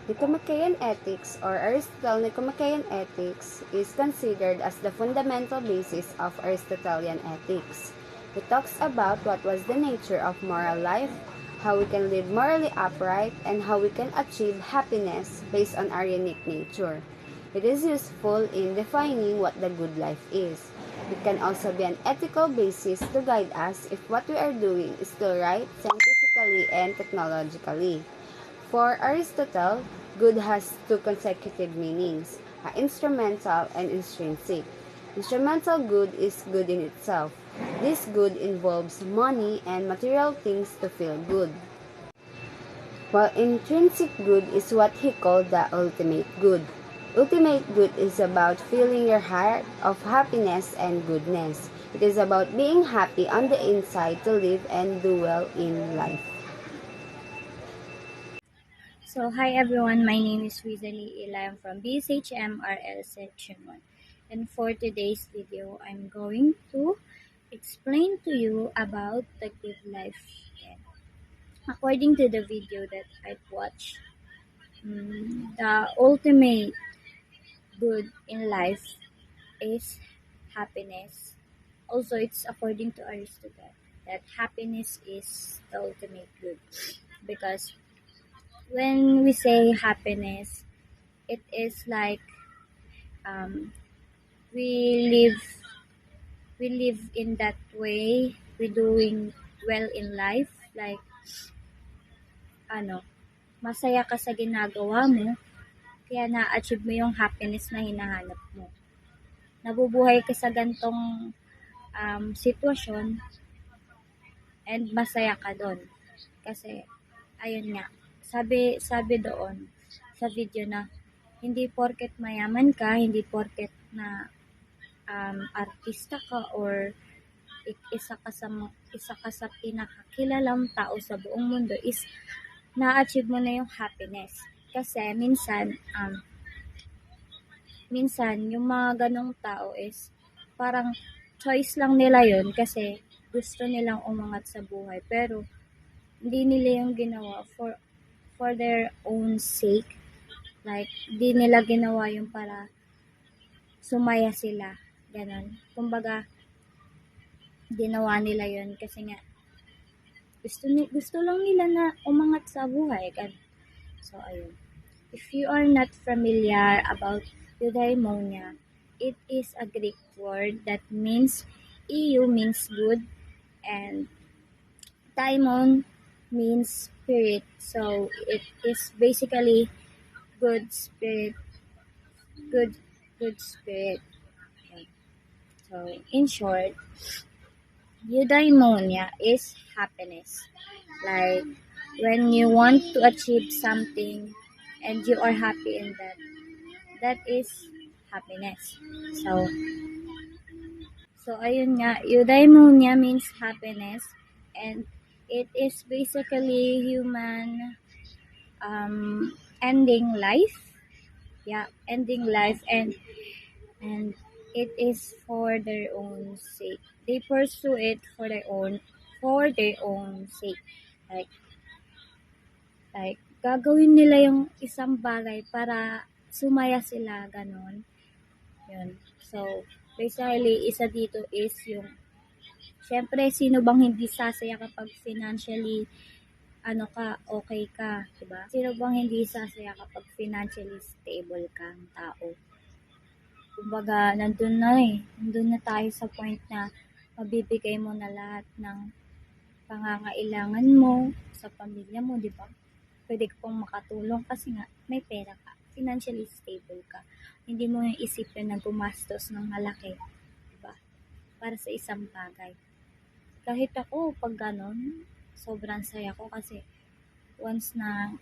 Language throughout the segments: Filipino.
Nicomachean Ethics or Aristotelian Nicomachean Ethics is considered as the fundamental basis of Aristotelian ethics. It talks about what was the nature of moral life, how we can live morally upright, and how we can achieve happiness based on our unique nature. It is useful in defining what the good life is. It can also be an ethical basis to guide us if what we are doing is still right scientifically and technologically. For Aristotle, good has two consecutive meanings, instrumental and intrinsic. Instrumental good is good in itself. This good involves money and material things to feel good, while intrinsic good is what he called the ultimate good. Ultimate good is about filling your heart of happiness and goodness. It is about being happy on the inside to live and do well in life. So, hi everyone, my name is Rizali Ila. I'm from BSHMRL Section 1. And for today's video, I'm going to explain to you about the good life. And according to the video that I've watched, the ultimate good in life is happiness. Also, it's according to Aristotle that happiness is the ultimate good. Because when we say happiness, it is like um, we live we live in that way, we doing well in life, like ano, masaya ka sa ginagawa mo, kaya na-achieve mo yung happiness na hinahanap mo. Nabubuhay ka sa gantong sitwasyon and masaya ka doon. Kasi ayun nga, sabi doon sa video na hindi porket mayaman ka, hindi porket na artista ka or isa ka sa pinakakilalang tao sa buong mundo is na-achieve mo na yung happiness. Kasi minsan yung mga ganong tao is parang choice lang nila yon kasi gusto nilang umangat sa buhay. Pero hindi nila yung ginawa for their own sake. Like, hindi nila ginawa yung para sumaya sila. Ganon. Kumbaga, ginawa nila yon kasi nga gusto lang nila na umangat sa buhay. So, ayun. If you are not familiar about eudaimonia, it is a Greek word that means EU means good and daimon means spirit. So, it is basically good spirit, good good spirit. Okay. So, in short, eudaimonia is happiness. Like, when you want to achieve something and you are happy in that is happiness. So ayun nga, eudaimonia means happiness and it is basically human ending life. Yeah, ending life and it is for their own sake. They pursue it for their own sake. Like gagawin nila yung isang bagay para sumaya sila, ganon. Yun. So, basically, isa dito is yung, syempre, sino bang hindi sasaya kapag financially, okay ka, diba? Sino bang hindi sasaya kapag financially stable ka, ang tao? Kumbaga, nandun na tayo sa point na mabibigay mo na lahat ng pangangailangan mo sa pamilya mo, di ba? Pwede ka pong makatulong kasi nga may pera ka, financially stable ka. Hindi mo yung isipin na gumastos ng malaki, di ba? Para sa isang bagay. Kahit ako, pag ganon, sobrang saya ko kasi once na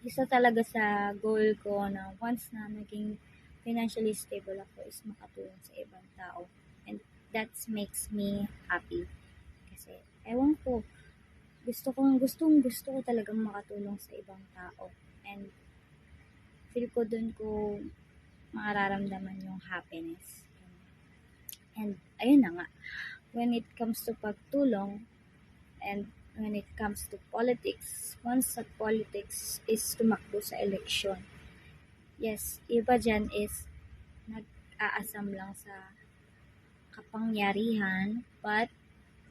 isa talaga sa goal ko na once na naging financially stable ako is makatulong sa ibang tao. And that makes me happy. Kasi, ewan ko, gusto ko talagang makatulong sa ibang tao. And feel ko dun ko mararamdaman yung happiness. And ayun na nga, when it comes to pagtulong and when it comes to politics. Once sa politics is tumakbo sa election. Yes, iba dyan is nag-aasam lang sa kapangyarihan, but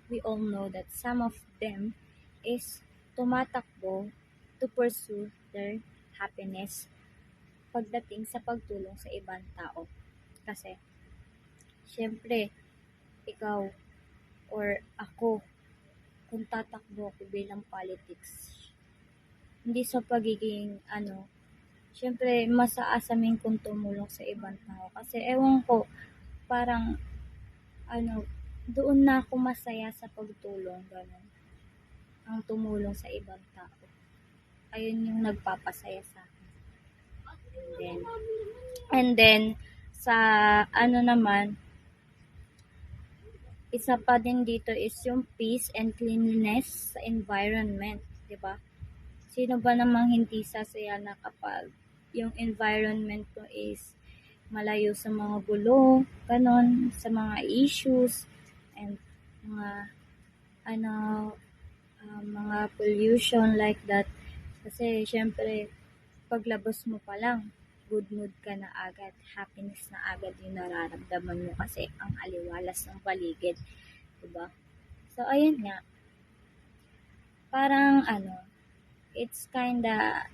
we all know that some of them is tumatakbo to pursue their happiness pagdating sa pagtulong sa ibang tao. Kasi, syempre, ikaw or ako, kung tatakbo ako bilang politics, hindi sa pagiging, syempre, mas aasamin kong tumulong sa ibang tao. Kasi, ewan ko, parang, doon na ako masaya sa pagtulong, gano'n. Ang tumulong sa ibang tao. Ayun yung nagpapasaya sa akin. And then sa naman, isa pa din dito is yung peace and cleanliness sa environment, 'di ba? Sino ba namang hindi sasaya na kapag yung environment mo is malayo sa mga gulo, ganon, sa mga issues and mga ano mga pollution like that. Kasi syempre paglabas mo pa lang, good mood ka na agad, happiness na agad yung nararamdaman mo kasi ang aliwalas ng paligid, diba? So, ayun nga, parang it's kinda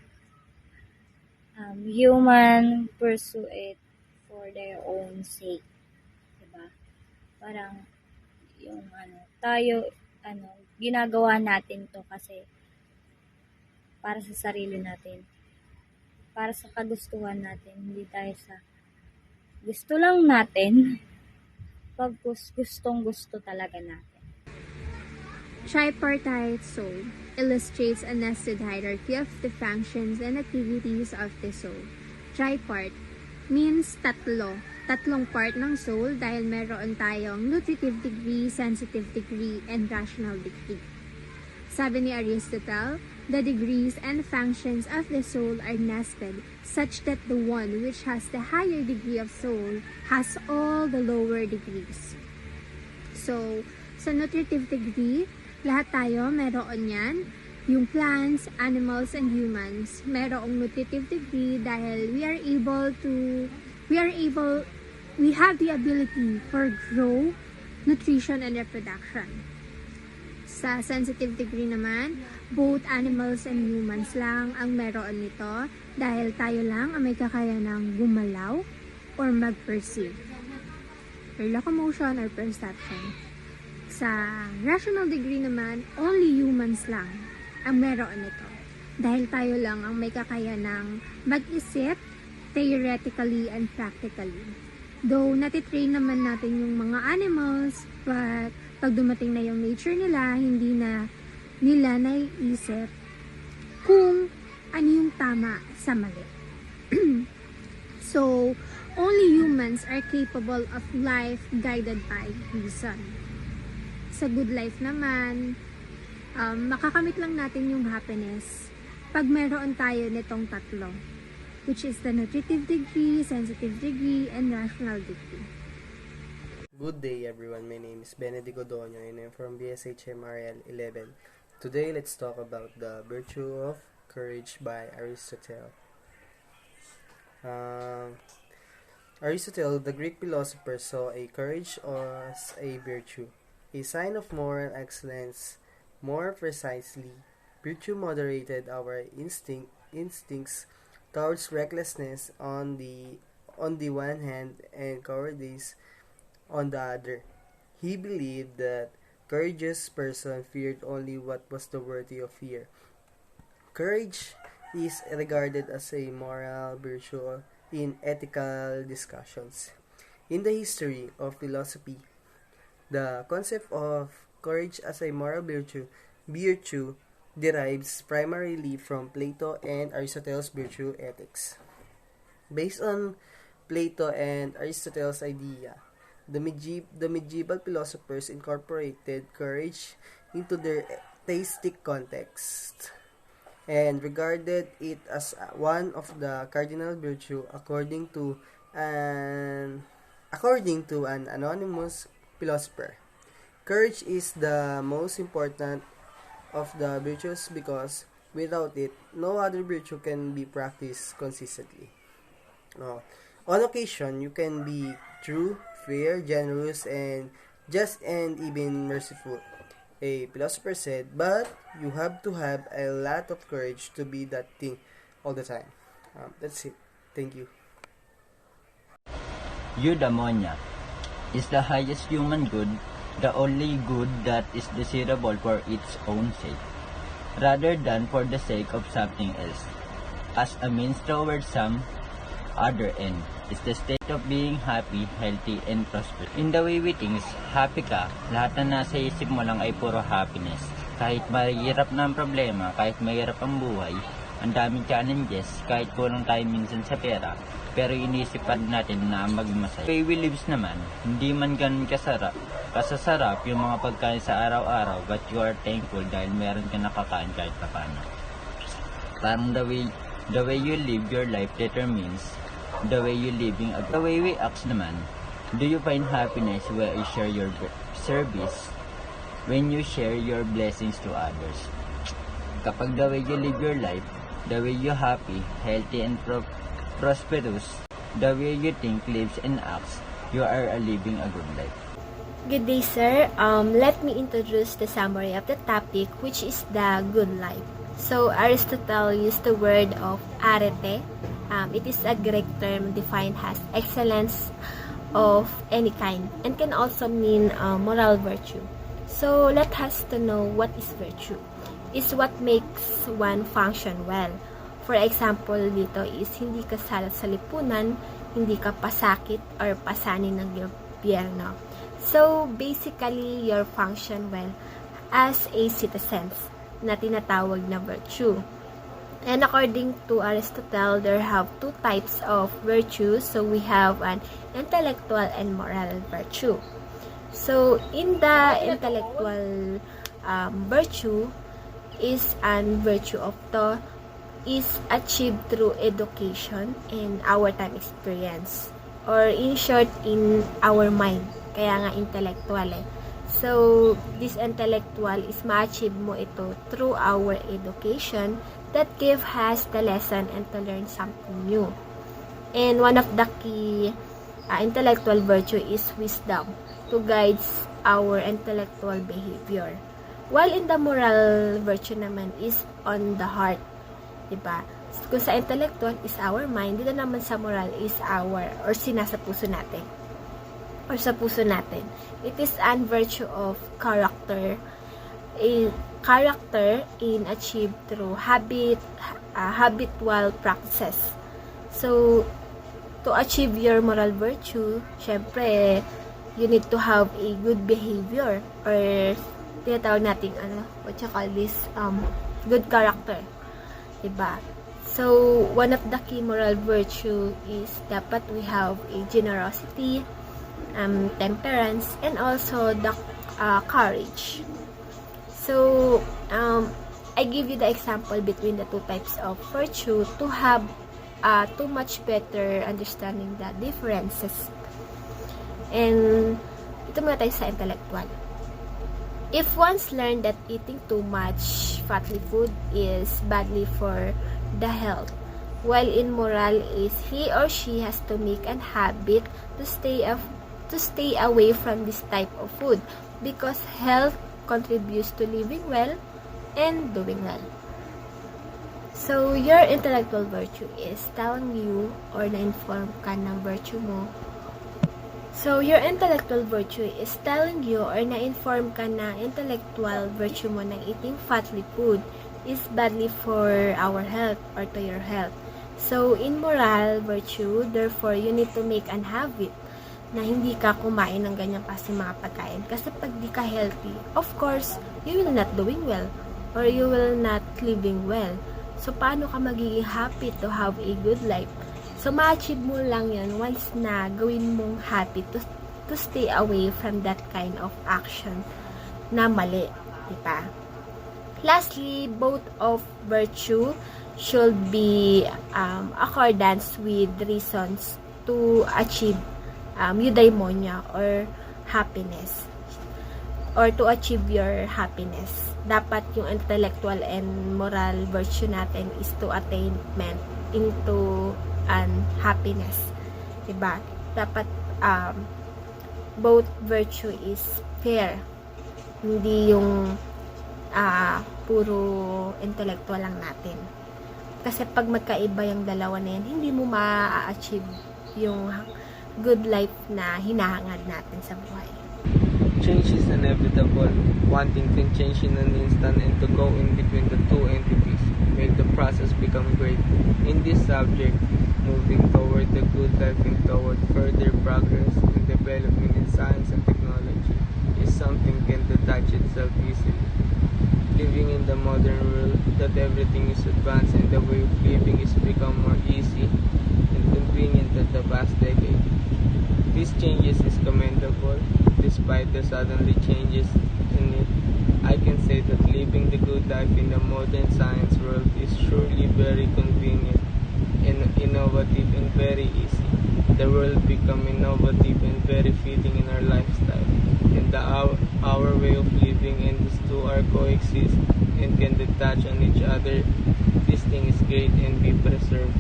human pursue it for their own sake, diba? Parang yung tayo, ginagawa natin to kasi para sa sarili natin, para sa kagustuhan natin, hindi tayo sa gusto lang natin, pag gustong gusto talaga natin. Tripartite soul illustrates a nested hierarchy of the functions and activities of the soul. Tripart means tatlo. Tatlong part ng soul dahil meron tayong nutritive degree, sensitive degree, and rational degree. Sabi ni Aristotle, the degrees and functions of the soul are nested such that the one which has the higher degree of soul has all the lower degrees. So, sa nutritive degree, lahat tayo meron yan. Yung plants, animals, and humans, merong nutritive degree dahil we have the ability for growth, nutrition, and reproduction. Sa sensitive degree naman, both animals and humans lang ang meron nito dahil tayo lang ang may kakayanang gumalaw or mag-perceive, or locomotion or perception. Sa rational degree naman, only humans lang ang meron nito dahil tayo lang ang may kakayanang mag-isip theoretically and practically. Though natitrain naman natin yung mga animals, but pag dumating na yung nature nila, hindi na nila naiisip kung ano yung tama sa mali. So, only humans are capable of life guided by reason. Sa good life naman, makakamit lang natin yung happiness pag meron tayo nitong tatlo, which is the nutritive degree, sensitive degree, and rational degree. Good day everyone, my name is Benedict Odonio and I'm from BSHMRL 11. Today let's talk about the virtue of courage by Aristotle. Aristotle, the Greek philosopher, saw a courage as a virtue, a sign of moral excellence. More precisely, virtue moderated our instincts towards recklessness on the one hand and cowardice on the other. He believed that courageous person feared only what was the worthy of fear. Courage is regarded as a moral virtue in ethical discussions. In the history of philosophy, the concept of courage as a moral virtue derives primarily from Plato and Aristotle's virtue ethics. Based on Plato and Aristotle's idea, the medieval philosophers incorporated courage into their theistic context and regarded it as one of the cardinal virtue according to an anonymous philosopher. Courage is the most important of the virtues because without it, no other virtue can be practiced consistently. Uh, on occasion, you can be true, fair, generous, and just and even merciful. A philosopher said, but you have to have a lot of courage to be that thing all the time. That's it. Thank you. Eudaimonia is the highest human good, the only good that is desirable for its own sake, rather than for the sake of something else, as a means towards some other end. Is the state of being happy, healthy, and prosperous. In the way we think, happy ka, lahat na nasa isip mo lang ay puro happiness. Kahit mahirap na ang problema, kahit mahirap ang buhay, ang daming challenges, kahit kulang tayo minsan sa pera, pero inisip pa rin natin na magmasaya. The way we lives naman, hindi man ganun kasasarap yung mga pagkain sa araw-araw, but you are thankful dahil meron ka nakakain kahit paano. Parang the way you live your life determines the way you living. The way we act naman, do you find happiness when you share your service, when you share your blessings to others? Kapag the way you live your life, the way you happy, healthy, and prosperous, the way you think, lives, and acts, you are living a good life. Good day, sir. Let me introduce the summary of the topic, which is the good life. So, Aristotle used the word of arete. It is a Greek term defined as excellence of any kind and can also mean moral virtue. So, let us to know what is virtue. It's what makes one function well. For example, dito is hindi ka salat sa lipunan, hindi ka pasakit or pasanin ng gobyerno. So, basically, your function well as a citizen na tinatawag na virtue. And according to Aristotle, there have two types of virtues. So, we have an intellectual and moral virtue. So, in the intellectual virtue is an virtue of thought is achieved through education and our time experience. Or in short, in our mind. Kaya nga intellectual eh. So, this intellectual is ma-achieve mo ito through our education that give us the lesson and to learn something new. And one of the key intellectual virtue is wisdom to guide our intellectual behavior. While in the moral virtue naman is on the heart. Diba? Kung sa intellectual is our mind, dito naman sa moral is our or sinasa puso natin. Or sa puso natin. It is an virtue of character. A character in achieved through habitual practices. So, to achieve your moral virtue, syempre, you need to have a good behavior or tinatawag natin, what you call this, good character. Diba? So, one of the key moral virtue is dapat we have a generosity, temperance, and also the courage. So, I give you the example between the two types of virtue to have too much better understanding the differences. And, ito muna tayo sa intellectual. If one's learned that eating too much fatty food is badly for the health, while in moral is he or she has to make an habit to stay away from this type of food because health contributes to living well and doing well. So, your intellectual virtue is telling you or na-inform ka ng virtue mo. So, your intellectual virtue is telling you or na-inform ka na intellectual virtue mo na eating fatty food is badly for our health or to your health. So, in moral virtue, therefore, you need to make an habit na hindi ka kumain ng ganyan kasi mga pagkain. Kasi pag di ka healthy, of course, you will not doing well or you will not living well. So, paano ka magiging happy to have a good life? So, ma-achieve mo lang yan once na gawin mong happy to stay away from that kind of action na mali. Diba? Lastly, both of virtue should be accordance with reasons to achieve eudaimonia or happiness or to achieve your happiness. dapat yung intellectual and moral virtue natin is to attainment into happiness. Diba? Dapat both virtue is fair. Hindi yung puro intellectual lang natin. Kasi pag magkaiba yung dalawa na yan, hindi mo ma-achieve yung good life na hinahangad natin sa buhay. Change is inevitable. One thing can change in an instant, and to go in between the two entities make the process become great. In this subject, moving toward the good life and toward further progress and development in science and technology is something can detach itself easily. Living in the modern world, that everything is advanced and the way of living is become more easy and convenient than the past decade. These changes is commendable. Despite the suddenly changes in it, I can say that living the good life in the modern science world is surely very convenient and innovative and very easy. The world become innovative and very fitting in our lifestyle, and our way of living and these two are coexist and can detach on each other. This thing is great and be preserved.